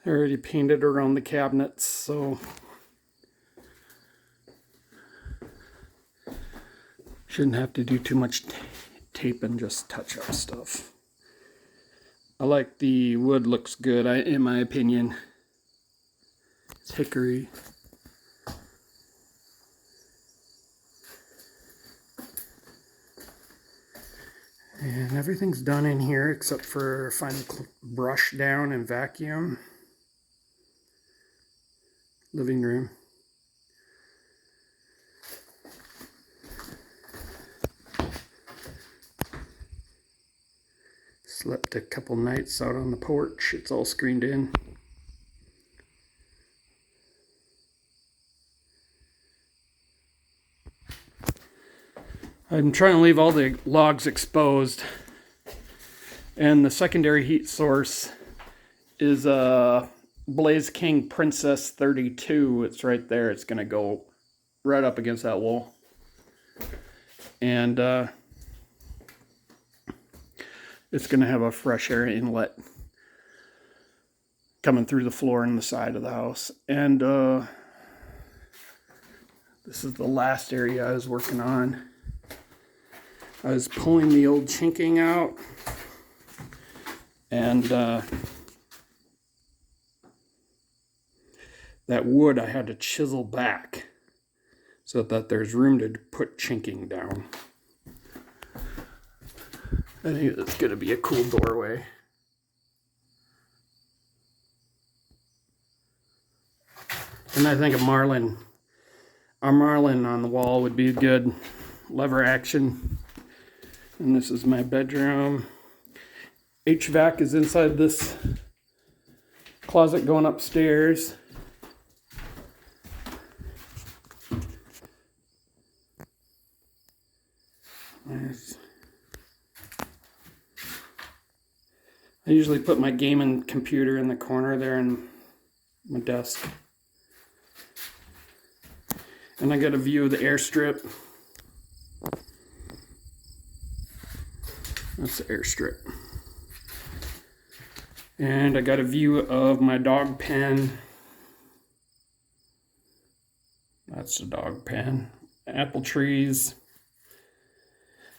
I already painted around the cabinets, so shouldn't have to do too much tape and just touch up stuff. I like the wood, looks good, in my opinion. It's hickory. And everything's done in here except for final brush down and vacuum. Living room. Slept a couple nights out on the porch. It's all screened in. I'm trying to leave all the logs exposed. And the secondary heat source is a Blaze King Princess 32. It's right there. It's going to go right up against that wall. And it's going to have a fresh air inlet coming through the floor and the side of the house. And this is the last area I was working on. I was pulling the old chinking out, and that wood I had to chisel back so that there's room to put chinking down. I think it's going to be a cool doorway. And I think a marlin on the wall would be a good lever action. And this is my bedroom. HVAC is inside this closet going upstairs. I usually put my gaming computer in the corner there in my desk. And I got a view of the airstrip. That's the airstrip. And I got a view of my dog pen. That's the dog pen. Apple trees.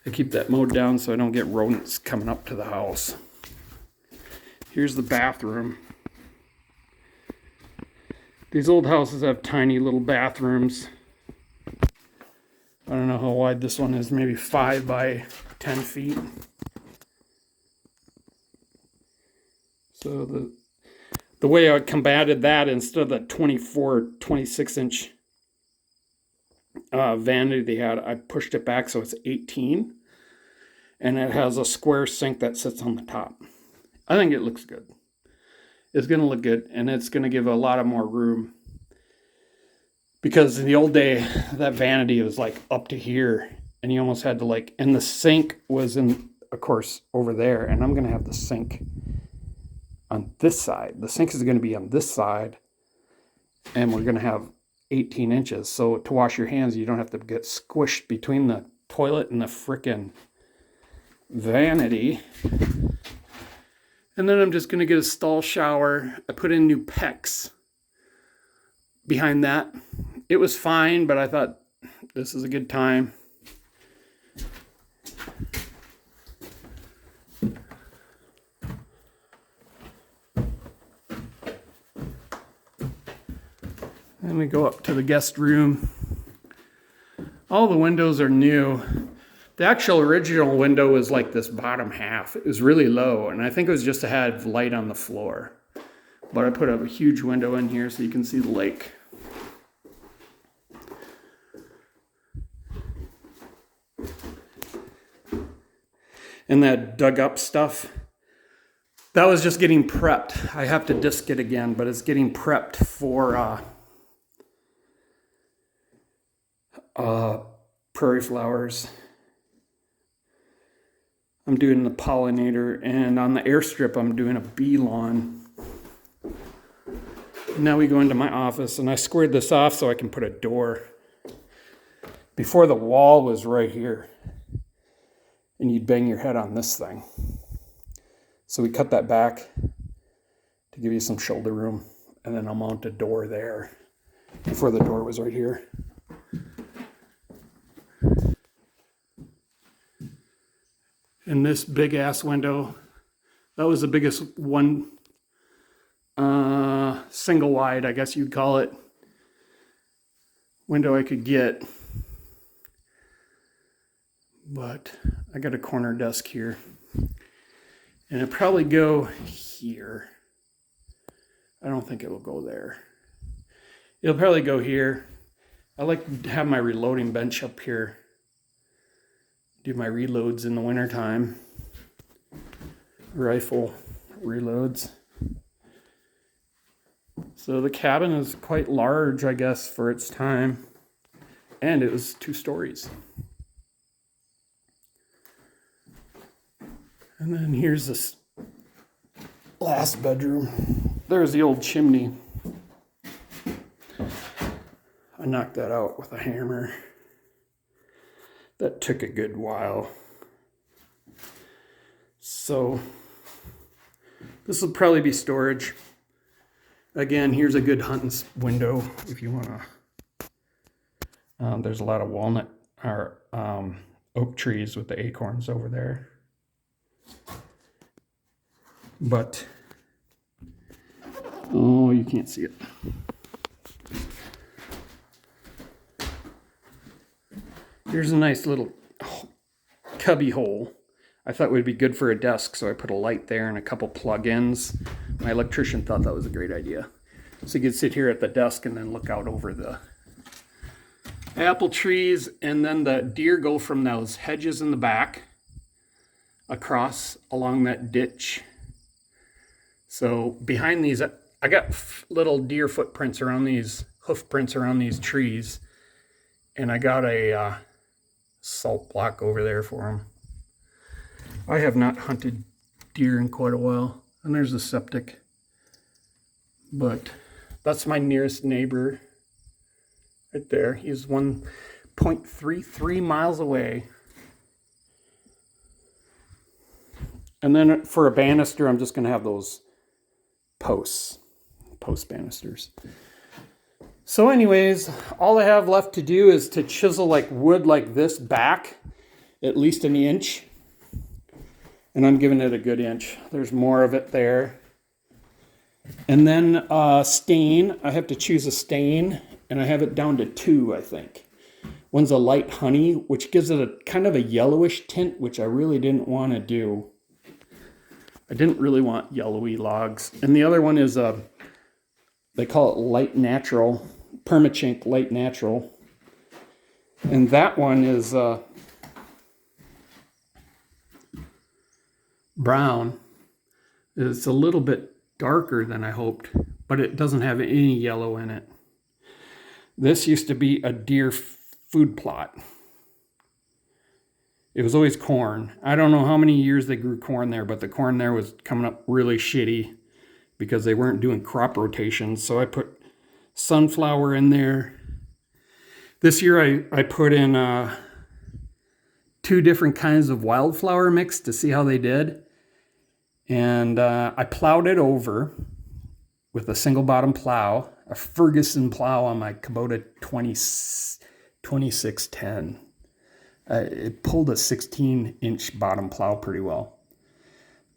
I keep that mowed down so I don't get rodents coming up to the house. Here's the bathroom. These old houses have tiny little bathrooms. I don't know how wide this one is, maybe 5 by 10 feet. So the way I combated that, instead of the 26 inch vanity they had, I pushed it back so it's 18. And it has a square sink that sits on the top. I think it looks good. It's going to look good, and it's going to give a lot of more room. Because in the old day, that vanity was like up to here, and you almost had to and the sink was in, of course, over there, and I'm going to have the sink on this side. The sink is going to be on this side, and we're going to have 18 inches. So to wash your hands, you don't have to get squished between the toilet and the frickin' vanity. And then I'm just going to get a stall shower. I put in new PEX behind that. It was fine, but I thought this is a good time. Then we go up to the guest room. All the windows are new. The actual original window was like this bottom half. It was really low, and I think it was just to have light on the floor. But I put a huge window in here so you can see the lake. And that dug up stuff, that was just getting prepped. I have to disc it again, but it's getting prepped for prairie flowers. I'm doing the pollinator, and on the airstrip, I'm doing a bee lawn. Now we go into my office, and I squared this off so I can put a door. Before, the wall was right here, and you'd bang your head on this thing. So we cut that back to give you some shoulder room, and then I'll mount a door there. Before, the door was right here. And this big ass window, that was the biggest one, single wide, I guess you'd call it, window I could get. But I got a corner desk here, and it'll probably go here. I don't think it will go there. It'll probably go here. I like to have my reloading bench up here. Do my reloads in the wintertime. Rifle reloads. So the cabin is quite large, I guess, for its time. And it was 2 stories. And then here's this last bedroom. There's the old chimney. I knocked that out with a hammer. That took a good while. So this will probably be storage. Again, here's a good hunting window if you want to. There's a lot of walnut or oak trees with the acorns over there. But, oh, you can't see it. Here's a nice little cubby hole. I thought it would be good for a desk, so I put a light there and a couple plug-ins. My electrician thought that was a great idea. So you could sit here at the desk and then look out over the apple trees, and then the deer go from those hedges in the back across along that ditch. So behind these, I got little deer footprints around these, hoof prints around these trees, and I got a salt block over there for them. I have not hunted deer in quite a while. And there's the septic. But that's my nearest neighbor right there. He's 1.33 miles away. And then for a banister, I'm just going to have those post banisters. So anyways, all I have left to do is to chisel like wood like this back, at least an inch. And I'm giving it a good inch. There's more of it there. And then stain, I have to choose a stain, and I have it down to 2, I think. One's a light honey, which gives it a kind of a yellowish tint, which I really didn't want to do. I didn't really want yellowy logs. And the other one is they call it light natural, permachink light natural. And that one is brown. It's a little bit darker than I hoped, but it doesn't have any yellow in it. This used to be a deer food plot. It was always corn. I don't know how many years they grew corn there, but the corn there was coming up really shitty because they weren't doing crop rotations. So I put sunflower in there. This year I put in 2 different kinds of wildflower mix to see how they did. And I plowed it over with a single bottom plow, a Ferguson plow on my Kubota 2610. It pulled a 16-inch bottom plow pretty well.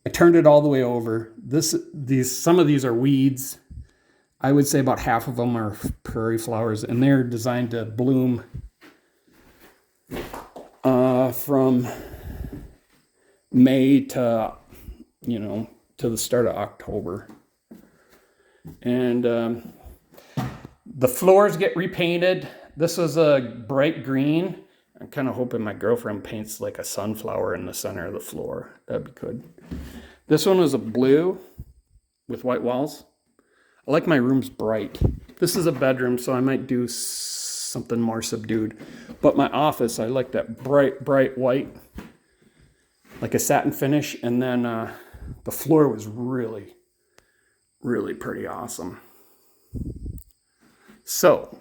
I turned it all the way over. Some of these are weeds. I would say about half of them are prairie flowers, and they're designed to bloom from May to, to the start of October. And the floors get repainted. This was a bright green. I'm kind of hoping my girlfriend paints like a sunflower in the center of the floor. That'd be good. This one was a blue with white walls. I like my rooms bright. This is a bedroom, so I might do something more subdued. But my office, I like that bright white, like a satin finish. And then the floor was really, really pretty awesome. So,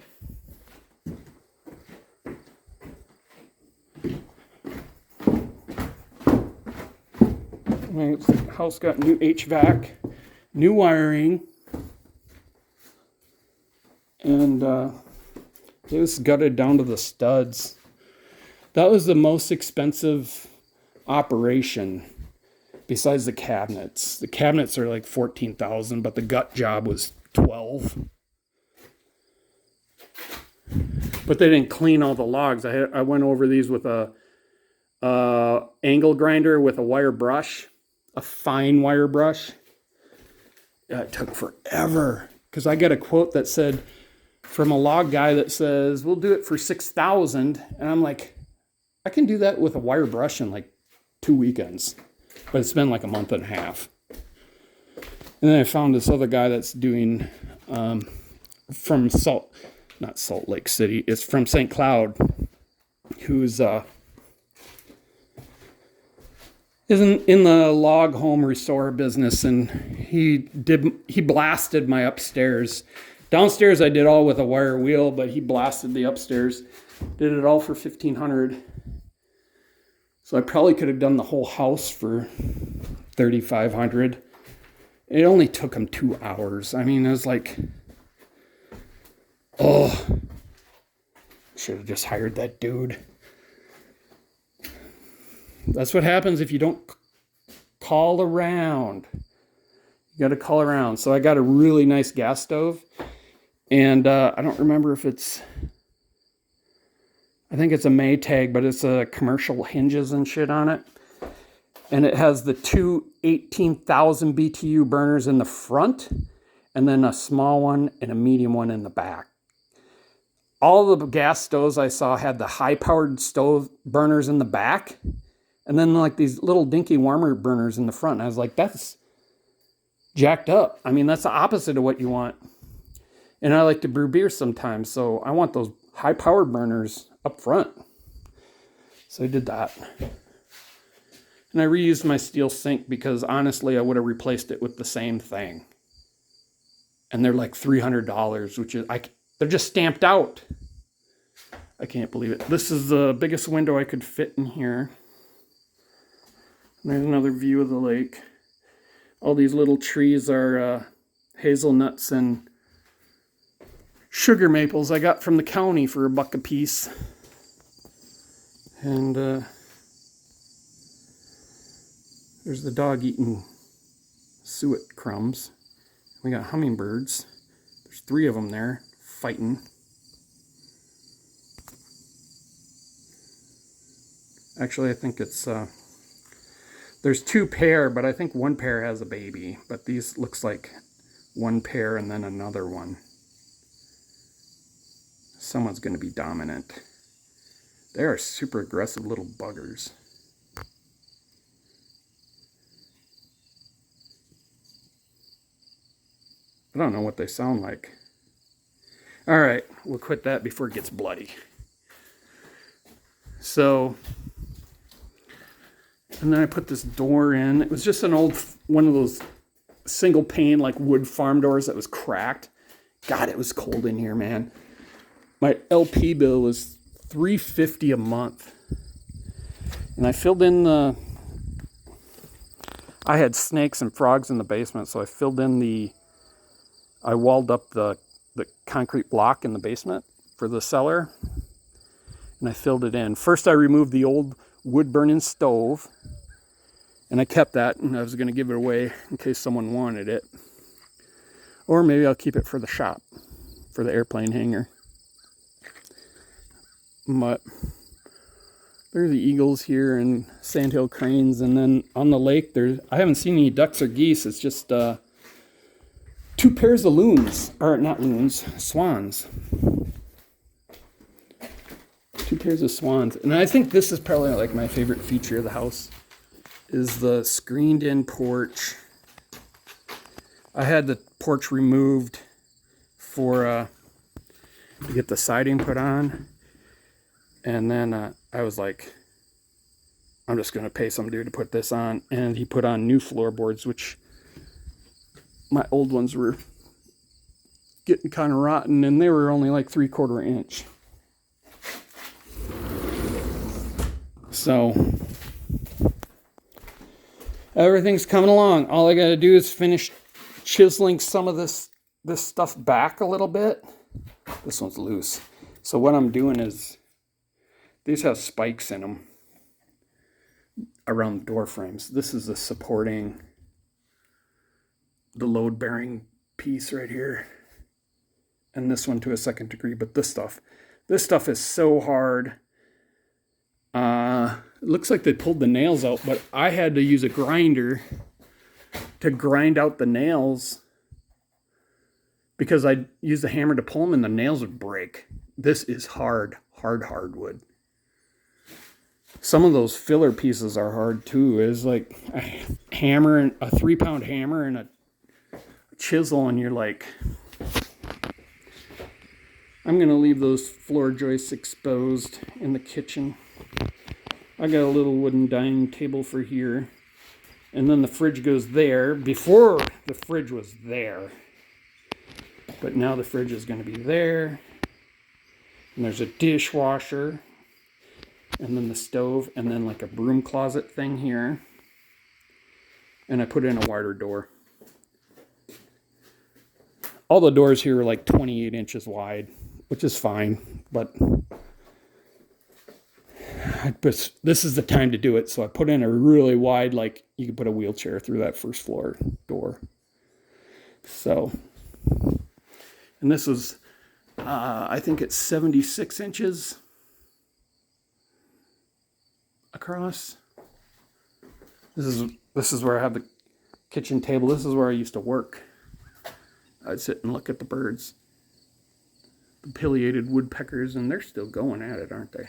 my house got new HVAC, new wiring, and it was gutted down to the studs. That was the most expensive operation besides the cabinets. The cabinets are like $14,000, but the gut job was $12,000. But they didn't clean all the logs. I went over these with a angle grinder with a wire brush, a fine wire brush. It took forever because I got a quote that said from a log guy that says we'll do it for $6,000, and I'm like, I can do that with a wire brush in like 2 weekends, but it's been like a month and a half. And then I found this other guy that's doing from not Salt Lake City, it's from St. Cloud, who's isn't in the log home restore business, and he blasted my upstairs. Downstairs I did all with a wire wheel, but he blasted the upstairs. Did it all for $1,500. So I probably could have done the whole house for $3,500. It only took him 2 hours. I mean, it was like, oh, should have just hired that dude. That's what happens if you don't call around. You got to call around. So I got a really nice gas stove, and I don't remember if I think it's a Maytag, but it's a commercial hinges and shit on it. And it has the two 18,000 BTU burners in the front, and then a small one and a medium one in the back. All the gas stoves I saw had the high-powered stove burners in the back, and then like these little dinky warmer burners in the front. And I was like, that's jacked up. I mean, that's the opposite of what you want. And I like to brew beer sometimes, so I want those high-powered burners up front. So I did that. And I reused my steel sink because honestly, I would have replaced it with the same thing. And they're like $300, which is, they're just stamped out. I can't believe it. This is the biggest window I could fit in here. There's another view of the lake. All these little trees are hazelnuts and sugar maples I got from the county for $1 a piece. And there's the dog eating suet crumbs. We got hummingbirds. There's 3 of them there fighting. Actually, I think it's there's 2 pair, but I think 1 pair has a baby. But these looks like 1 pair and then another one. Someone's going to be dominant. They are super aggressive little buggers. I don't know what they sound like. All right, we'll quit that before it gets bloody. So, and then I put this door in. It was just an old, one of those single pane, like wood farm doors that was cracked. God, it was cold in here, man. My LP bill was $350 a month. And I filled in I had snakes and frogs in the basement, so I filled in I walled up the concrete block in the basement for the cellar. And I filled it in. First, I removed the old wood-burning stove. And I kept that, and I was going to give it away in case someone wanted it. Or maybe I'll keep it for the shop, for the airplane hangar. But there's the eagles here and sandhill cranes. And then on the lake, I haven't seen any ducks or geese. It's just 2 pairs of loons. Or not loons, swans. 2 pairs of swans. And I think this is probably like my favorite feature of the house, is the screened-in porch. I had the porch removed for to get the siding put on. And then I was like, I'm just going to pay some dude to put this on. And he put on new floorboards, which my old ones were getting kind of rotten, and they were only like 3/4 inch. So everything's coming along. All I got to do is finish chiseling some of this stuff back a little bit. This one's loose. So what I'm doing is, these have spikes in them around the door frames. This is the supporting, the load bearing piece right here. And this one to a second degree. But this stuff is so hard. It looks like they pulled the nails out, but I had to use a grinder to grind out the nails because I used the hammer to pull them and the nails would break. This is hard wood. Some of those filler pieces are hard too. It's like a hammer, and a 3-pound hammer and a chisel, and you're like, I'm going to leave those floor joists exposed in the kitchen. I got a little wooden dining table for here. And then the fridge goes there. Before, the fridge was there. But now the fridge is going to be there. And there's a dishwasher. And then the stove. And then like a broom closet thing here. And I put in a wider door. All the doors here are like 28 inches wide, which is fine. But this is the time to do it. So I put in a really wide, like you could put a wheelchair through that first floor door. So, and this is, I think it's 76 inches across. This is where I have the kitchen table. This is where I used to work. I'd sit and look at the birds. The pileated woodpeckers, and they're still going at it, aren't they?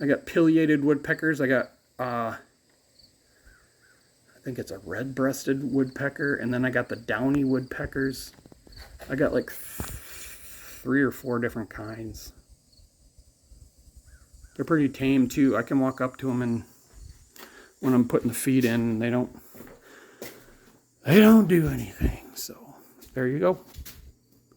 I got pileated woodpeckers. I got, I think it's a red-breasted woodpecker, and then I got the downy woodpeckers. I got like 3 or 4 different kinds. They're pretty tame too. I can walk up to them, and when I'm putting the feed in, they don't do anything. So there you go.